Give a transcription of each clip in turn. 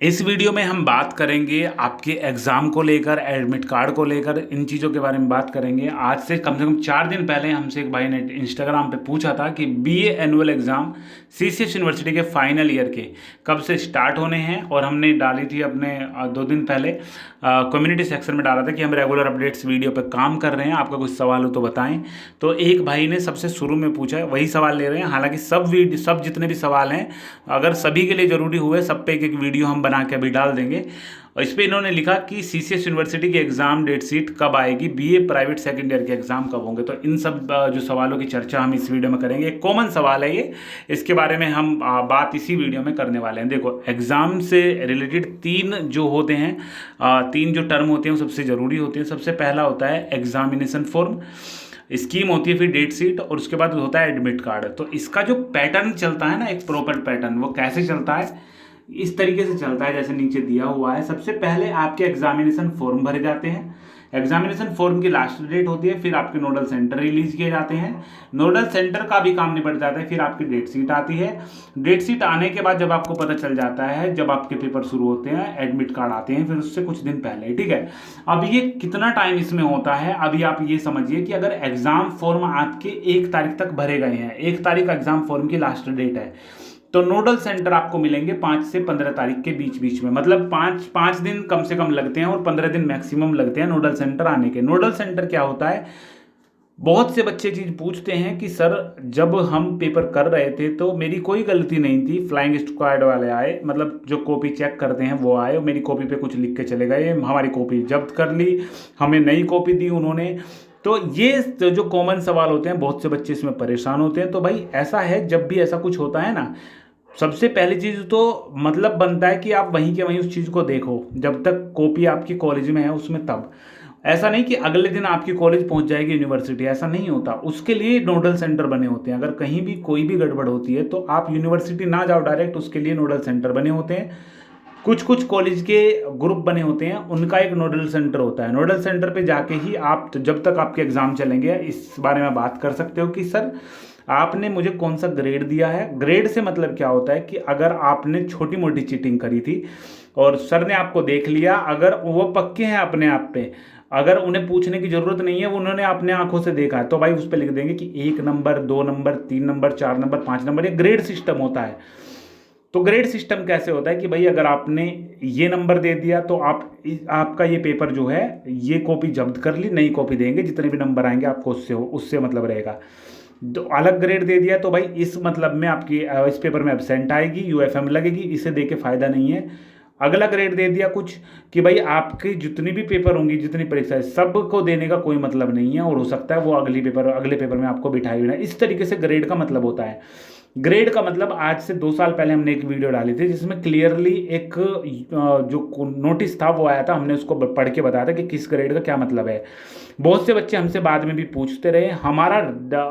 इस वीडियो में हम बात करेंगे आपके एग्ज़ाम को लेकर, एडमिट कार्ड को लेकर, इन चीज़ों के बारे में बात करेंगे। आज से कम 4 दिन पहले हमसे एक भाई ने इंस्टाग्राम पे पूछा था कि BA annual exam CCS university के फाइनल ईयर के कब से स्टार्ट होने हैं। और हमने डाली थी अपने 2 दिन पहले कम्युनिटी सेक्शन में डाला था कि हम रेगुलर अपडेट्स वीडियो पे काम कर रहे हैं, आपका कुछ सवाल हो तो बताएं। तो एक भाई ने सबसे शुरू में पूछा, वही सवाल ले रहे हैं। हालांकि सब जितने भी सवाल हैं, अगर सभी के लिए ज़रूरी हुए, सब पे एक एक वीडियो हम बना के अभी डाल देंगे। और इस पे इन्होंने लिखा कि सीसीएस यूनिवर्सिटी की एग्ज़ाम डेट शीट कब आएगी, बीए प्राइवेट सेकेंड ईयर के एग्ज़ाम कब होंगे। तो इन सब जो सवालों की चर्चा हम इस वीडियो में करेंगे। एक कॉमन सवाल है ये, इसके बारे में हम बात इसी वीडियो में करने वाले हैं। देखो, एग्ज़ाम से रिलेटेड 3 जो होते हैं, 3 जो टर्म होते हैं वो सबसे ज़रूरी होते हैं। सबसे पहला होता है एग्जामिनेशन फॉर्म, स्कीम होती है फिर डेट शीट, और उसके बाद होता है एडमिट कार्ड। तो इसका जो पैटर्न चलता है ना, एक प्रॉपर पैटर्न, वो कैसे चलता है, इस तरीके से चलता है जैसे नीचे दिया हुआ है। सबसे पहले आपके एग्जामिनेशन फॉर्म भरे जाते हैं। एग्जामिनेशन फॉर्म की लास्ट डेट होती है, फिर आपके नोडल सेंटर रिलीज किए जाते हैं। नोडल सेंटर का भी काम निपट जाता है, फिर आपकी डेट शीट आती है। डेट शीट आने के बाद जब आपको पता चल जाता है, जब आपके पेपर शुरू होते हैं, एडमिट कार्ड आते हैं फिर उससे कुछ दिन पहले, ठीक है। अब ये कितना टाइम इसमें होता है, अभी आप ये समझिए कि अगर एग्जाम फॉर्म आपके 1 तारीख तक भरे गए हैं, 1 तारीख एग्जाम फॉर्म की लास्ट डेट है, तो नोडल सेंटर आपको मिलेंगे 5 से 15 तारीख के बीच बीच में। मतलब पाँच दिन कम से कम लगते हैं और 15 दिन मैक्सिमम लगते हैं नोडल सेंटर आने के। नोडल सेंटर क्या होता है, बहुत से बच्चे चीज़ पूछते हैं कि सर जब हम पेपर कर रहे थे तो मेरी कोई गलती नहीं थी, फ्लाइंग स्क्वाड वाले आए, मतलब जो कॉपी चेक करते हैं वो आए, मेरी कॉपी पे कुछ लिख के चले गए, हमारी कॉपी जब्त कर ली, हमें नई कॉपी दी उन्होंने। तो ये जो कॉमन सवाल होते हैं, बहुत से बच्चे इसमें परेशान होते हैं। तो भाई ऐसा है, जब भी ऐसा कुछ होता है ना, सबसे पहली चीज़ तो मतलब बनता है कि आप वहीं के वहीं उस चीज़ को देखो, जब तक कॉपी आपकी कॉलेज में है उसमें। तब ऐसा नहीं कि अगले दिन आपकी कॉलेज पहुंच जाएगी यूनिवर्सिटी, ऐसा नहीं होता। उसके लिए नोडल सेंटर बने होते हैं। अगर कहीं भी कोई भी गड़बड़ होती है तो आप यूनिवर्सिटी ना जाओ डायरेक्ट, उसके लिए नोडल सेंटर बने होते हैं। कुछ कुछ कॉलेज के ग्रुप बने होते हैं, उनका एक नोडल सेंटर होता है। नोडल सेंटर पे जाके ही आप, जब तक आपके एग्जाम चलेंगे, इस बारे में बात कर सकते हो कि सर आपने मुझे कौन सा ग्रेड दिया है। ग्रेड से मतलब क्या होता है कि अगर आपने छोटी मोटी चीटिंग करी थी और सर ने आपको देख लिया, अगर वो पक्के हैं अपने आप पे, अगर उन्हें पूछने की जरूरत नहीं है, उन्होंने अपने आंखों से देखा है, तो भाई उस पर लिख देंगे कि 1 number, 2 number, 3 number, 4 number, 5 number. ये ग्रेड सिस्टम होता है। तो ग्रेड सिस्टम कैसे होता है कि भाई अगर आपने ये नंबर दे दिया तो आपका ये पेपर जो है, ये कॉपी जब्त कर ली, नई कॉपी देंगे, जितने भी नंबर आएंगे आपको उससे मतलब रहेगा। तो अलग ग्रेड दे दिया तो भाई इस मतलब में आपकी इस पेपर में एब्सेंट आएगी, यूएफएम लगेगी, इसे दे के फायदा नहीं है। अगला ग्रेड दे दिया कुछ कि भाई आपकी जितनी भी पेपर होंगी, जितनी परीक्षा है, सबको देने का कोई मतलब नहीं है, और हो सकता है वो अगले पेपर में आपको बिठाई हुई ना। इस तरीके से ग्रेड का मतलब होता है। ग्रेड का मतलब, आज से 2 साल पहले हमने एक वीडियो डाली थी जिसमें क्लियरली एक जो नोटिस था वो आया था, हमने उसको पढ़ के बताया था कि किस ग्रेड का क्या मतलब है। बहुत से बच्चे हमसे बाद में भी पूछते रहे, हमारा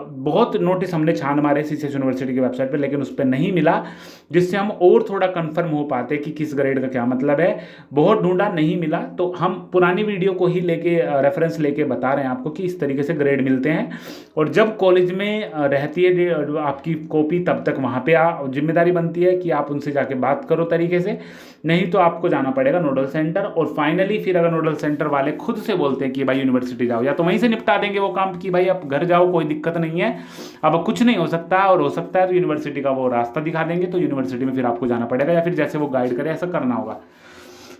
बहुत नोटिस हमने छान मारे सीसीएस यूनिवर्सिटी की वेबसाइट पे, लेकिन उस पर नहीं मिला, जिससे हम और थोड़ा कंफर्म हो पाते कि किस ग्रेड का क्या मतलब है। बहुत ढूंढा, नहीं मिला, तो हम पुरानी वीडियो को ही लेके रेफरेंस लेके बता रहे हैं आपको कि इस तरीके से ग्रेड मिलते हैं। और जब कॉलेज में रहती है आपकी कॉपी, तब तक वहाँ पे जिम्मेदारी बनती है कि आप उनसे जाके बात करो तरीके से, नहीं तो आपको जाना पड़ेगा नोडल सेंटर। और फाइनली फिर अगर नोडल सेंटर वाले खुद से बोलते हैं कि भाई यूनिवर्सिटी जाओ, या तो वहीं से निपटा देंगे वो काम कि भाई आप घर जाओ, कोई दिक्कत नहीं है, अब कुछ नहीं हो सकता, और हो सकता है तो यूनिवर्सिटी का वो रास्ता दिखा देंगे, तो यूनिवर्सिटी में फिर आपको जाना पड़ेगा, या फिर जैसे वो गाइड करे ऐसा करना होगा।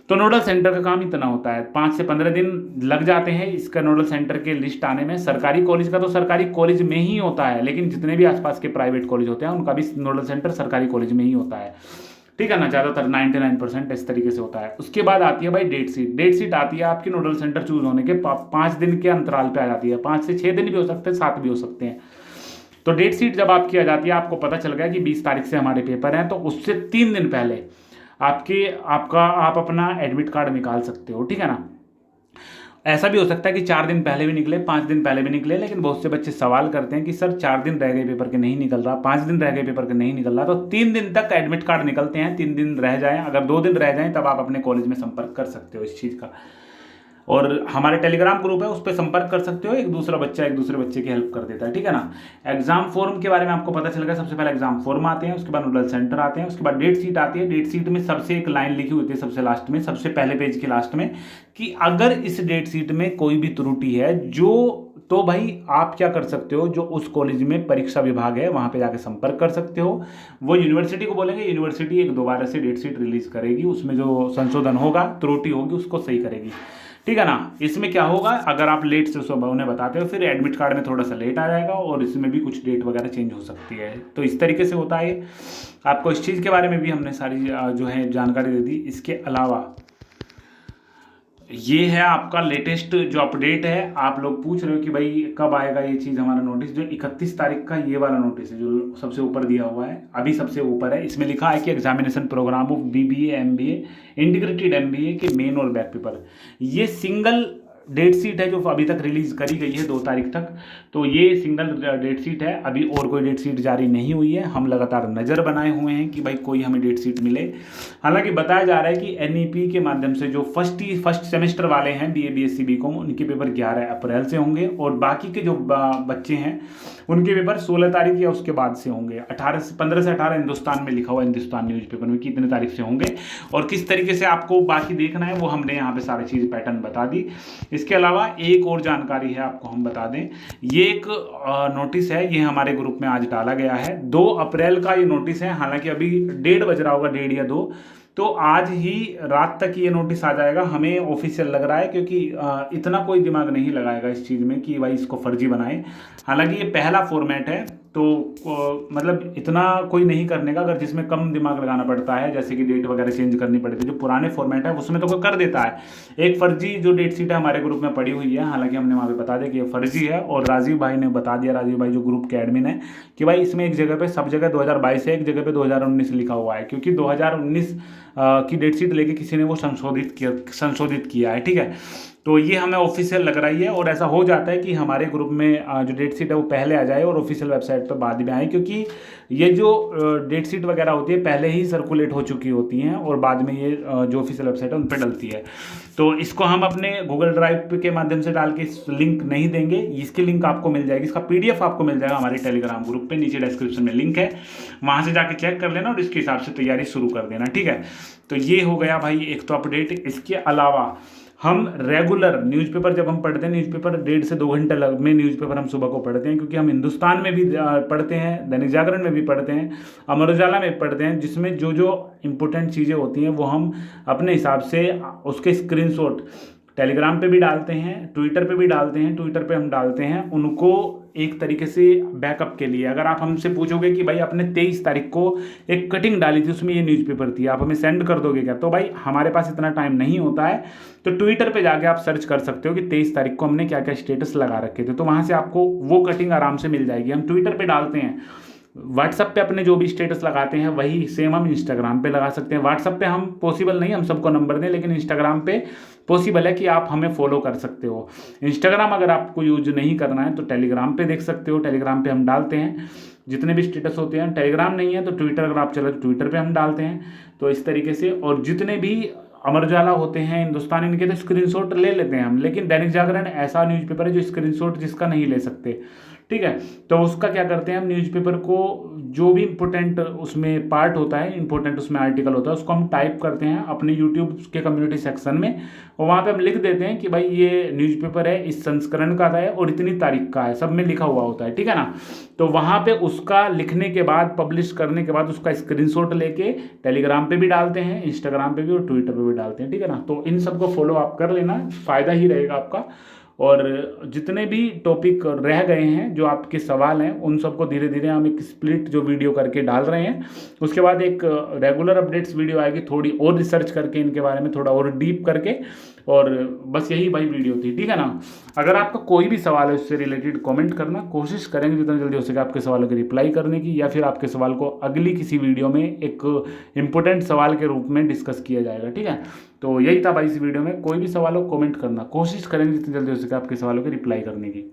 तो नोडल सेंटर का काम इतना होता है, 5 से 15 दिन लग जाते हैं इसका नोडल सेंटर के लिस्ट आने में। सरकारी कॉलेज का तो सरकारी कॉलेज में ही होता है, लेकिन जितने भी आसपास के प्राइवेट कॉलेज होते हैं उनका भी नोडल सेंटर सरकारी कॉलेज में ही होता है, ठीक है ना। ज़्यादातर 99% इस तरीके से होता है। उसके बाद आती है भाई डेट शीट। डेट शीट आती है आपकी नोडल सेंटर चूज होने के 5 दिन के अंतराल पे आ जाती है। 5 से 6 दिन भी हो सकते हैं, 7 भी हो सकते हैं। तो डेट शीट जब आपकी आ जाती है, आपको पता चल गया कि 20 तारीख से हमारे पेपर हैं, तो उससे 3 दिन पहले आप अपना एडमिट कार्ड निकाल सकते हो, ठीक है ना। ऐसा भी हो सकता है कि 4 दिन पहले भी निकले, 5 दिन पहले भी निकले, लेकिन बहुत से बच्चे सवाल करते हैं कि सर 4 दिन रह गए पेपर के नहीं निकल रहा, 5 दिन रह गए पेपर के नहीं निकल रहा। तो 3 दिन तक एडमिट कार्ड निकलते हैं। 3 दिन रह जाएं, अगर 2 दिन रह जाएं, तब आप अपने कॉलेज में संपर्क कर सकते हो इस चीज़ का। और हमारे टेलीग्राम ग्रुप है, उस पर संपर्क कर सकते हो, एक दूसरा बच्चा एक दूसरे बच्चे की हेल्प कर देता है, ठीक है ना। एग्जाम फॉर्म के बारे में आपको पता चलेगा, सबसे पहले एग्जाम फॉर्म आते हैं, उसके बाद नोडल सेंटर आते हैं, उसके बाद डेट शीट आती है। डेट शीट में सबसे एक लाइन लिखी होती है सबसे लास्ट में, सबसे पहले पेज के लास्ट में, कि अगर इस डेट शीट में कोई भी त्रुटि है तो भाई आप क्या कर सकते हो, जो उस कॉलेज में परीक्षा विभाग है वहां पे जाके संपर्क कर सकते हो। वो यूनिवर्सिटी को बोलेंगे, यूनिवर्सिटी एक दोबारा से डेट शीट रिलीज करेगी, उसमें जो संशोधन होगा, त्रुटि होगी, उसको सही करेगी, ठीक है ना। इसमें क्या होगा, अगर आप लेट से सुबह उन्हें बताते हो, फिर एडमिट कार्ड में थोड़ा सा लेट आ जाएगा और इसमें भी कुछ डेट वगैरह चेंज हो सकती है। तो इस तरीके से होता है। आपको इस चीज़ के बारे में भी हमने सारी जो है जानकारी दे दी। इसके अलावा ये है आपका लेटेस्ट जो अपडेट है। आप लोग पूछ रहे हो कि भाई कब आएगा ये चीज़, हमारा नोटिस जो 31 तारीख का ये वाला नोटिस है जो सबसे ऊपर दिया हुआ है, अभी सबसे ऊपर है। इसमें लिखा है कि examination programme of BBA MBA integrated MBA के मेन और बैक पेपर, ये सिंगल डेट शीट है जो अभी तक रिलीज करी गई है 2 तारीख तक। तो ये सिंगल डेट शीट है, अभी और कोई डेट शीट जारी नहीं हुई है। हम लगातार नज़र बनाए हुए हैं कि भाई कोई हमें डेट शीट मिले। हालांकि बताया जा रहा है कि NEP के माध्यम से जो फर्स्ट सेमेस्टर वाले हैं BA BSc BCom, उनके पेपर 11 अप्रैल से होंगे, और बाकी के जो बच्चे हैं उनके पेपर 16 तारीख या उसके बाद से होंगे। 15 से 18 हिंदुस्तान में लिखा हुआ है, हिंदुस्तान न्यूज़पेपर में, कितने तारीख से होंगे और किस तरीके से आपको बाकी देखना है, वो हमने यहाँ पे सारी चीज़ पैटर्न बता दी। इसके अलावा एक और जानकारी है आपको हम बता दें, ये एक नोटिस है, ये हमारे ग्रुप में आज डाला गया है। 2 अप्रैल का ये नोटिस है, हालांकि अभी 1:30 बज रहा होगा, 1:30 या 2, तो आज ही रात तक ये नोटिस आ जाएगा। हमें ऑफिशियल लग रहा है, क्योंकि इतना कोई दिमाग नहीं लगाएगा इस चीज़ में कि भाई इसको फर्जी बनाए। हालांकि ये पहला फॉर्मेट है, तो मतलब इतना कोई नहीं करने का, अगर जिसमें कम दिमाग लगाना पड़ता है, जैसे कि डेट वगैरह चेंज करनी पड़ती है, जो पुराने फॉर्मेट है उसमें तो कोई कर देता है। एक फर्जी जो डेट शीट है हमारे ग्रुप में पड़ी हुई है, हालांकि हमने वहाँ पे बता दिया कि ये फर्जी है, और राजीव भाई ने बता दिया, राजीव भाई जो ग्रुप के एडमिन है, कि भाई इसमें एक जगह पे, सब जगह 2022 है, एक जगह पे 2019 लिखा हुआ है, क्योंकि 2019 की डेट शीट लेके किसी ने वो संशोधित किया है, ठीक है। तो ये हमें ऑफिशियल लग रही है, और ऐसा हो जाता है कि हमारे ग्रुप में जो डेट शीट है वो पहले आ जाए और ऑफिशियल वेबसाइट पर बाद में आए, क्योंकि ये जो डेट शीट वगैरह होती है पहले ही सर्कुलेट हो चुकी होती हैं और बाद में ये जो ऑफिशियल वेबसाइट है उन पर डलती है। तो इसको हम अपने गूगल ड्राइव के माध्यम से डाल के लिंक नहीं देंगे, इसकी लिंक आपको मिल जाएगी, इसका PDF आपको मिल जाएगा हमारे टेलीग्राम ग्रुप पे, नीचे डिस्क्रिप्शन में लिंक है, वहाँ से जाके चेक कर लेना और इसके हिसाब से तैयारी शुरू कर देना, ठीक है। तो ये हो गया भाई एक तो अपडेट। इसके अलावा हम रेगुलर न्यूज़पेपर जब हम पढ़ते हैं, न्यूज़पेपर 1.5 से 2 घंटे में न्यूज़पेपर हम सुबह को पढ़ते हैं, क्योंकि हम हिंदुस्तान में भी पढ़ते हैं, दैनिक जागरण में भी पढ़ते हैं, अमर उजाला में पढ़ते हैं, जिसमें जो जो इम्पोर्टेंट चीज़ें होती हैं वो हम अपने हिसाब से उसके स्क्रीनशॉट टेलीग्राम पे भी डालते हैं, ट्विटर पे भी डालते हैं। ट्विटर पे हम डालते हैं उनको एक तरीके से बैकअप के लिए। अगर आप हमसे पूछोगे कि भाई आपने 23 तारीख को एक कटिंग डाली थी, उसमें ये न्यूज़पेपर थी, आप हमें सेंड कर दोगे क्या, तो भाई हमारे पास इतना टाइम नहीं होता है। तो ट्विटर पे जाके आप सर्च कर सकते हो कि 23 तारीख को हमने क्या क्या स्टेटस लगा रखे थे, तो वहाँ से आपको वो कटिंग आराम से मिल जाएगी। हम ट्विटर पे डालते हैं, व्हाट्सअप पे अपने जो भी स्टेटस लगाते हैं वही सेम हम इंस्टाग्राम पे लगा सकते हैं। व्हाट्सअप पे हम पॉसिबल नहीं हम सबको नंबर दें, लेकिन इंस्टाग्राम पे पॉसिबल है कि आप हमें फॉलो कर सकते हो। इंस्टाग्राम अगर आपको यूज नहीं करना है तो टेलीग्राम पे देख सकते हो, टेलीग्राम पे हम डालते हैं जितने भी स्टेटस होते हैं। टेलीग्राम नहीं है तो ट्विटर अगर आप चले तो ट्विटर पे हम डालते हैं। तो इस तरीके से, और जितने भी अमर उजाला होते हैं, हिंदुस्तान, इनके तो स्क्रीनशॉट ले लेते हैं हम, लेकिन दैनिक जागरण ऐसा न्यूज़पेपर है जो स्क्रीनशॉट जिसका नहीं ले सकते, ठीक है। तो उसका क्या करते हैं हम, न्यूज़पेपर को जो भी इंपॉर्टेंट उसमें पार्ट होता है, इंपॉर्टेंट उसमें आर्टिकल होता है, उसको हम टाइप करते हैं अपने यूट्यूब के कम्युनिटी सेक्शन में, और वहाँ पे हम लिख देते हैं कि भाई ये न्यूज़पेपर है, इस संस्करण का है और इतनी तारीख का है, सब में लिखा हुआ होता है, ठीक है ना। तो वहाँ पे उसका लिखने के बाद, पब्लिश करने के बाद उसका स्क्रीनशॉट लेके टेलीग्राम पे भी डालते हैं, इंस्टाग्राम पे भी और ट्विटर पे भी डालते हैं, ठीक है ना। तो इन सबको फॉलो आप कर लेना, फ़ायदा ही रहेगा आपका। और जितने भी टॉपिक रह गए हैं, जो आपके सवाल हैं, उन सबको धीरे धीरे हम एक स्प्लिट जो वीडियो करके डाल रहे हैं। उसके बाद एक रेगुलर अपडेट्स वीडियो आएगी, थोड़ी और रिसर्च करके इनके बारे में, थोड़ा और डीप करके। और बस यही भाई वीडियो थी, ठीक है ना। अगर आपका कोई भी सवाल है उससे रिलेटेड कमेंट करना, कोशिश करेंगे जितना जल्दी हो सके आपके सवालों की रिप्लाई करने की, या फिर आपके सवाल को अगली किसी वीडियो में एक इम्पोर्टेंट सवाल के रूप में डिस्कस किया जाएगा, ठीक है। तो यही था भाई इस वीडियो में। कोई भी सवाल हो कमेंट करना, कोशिश करेंगे जितनी जल्दी हो सके आपके सवालों की रिप्लाई करने की।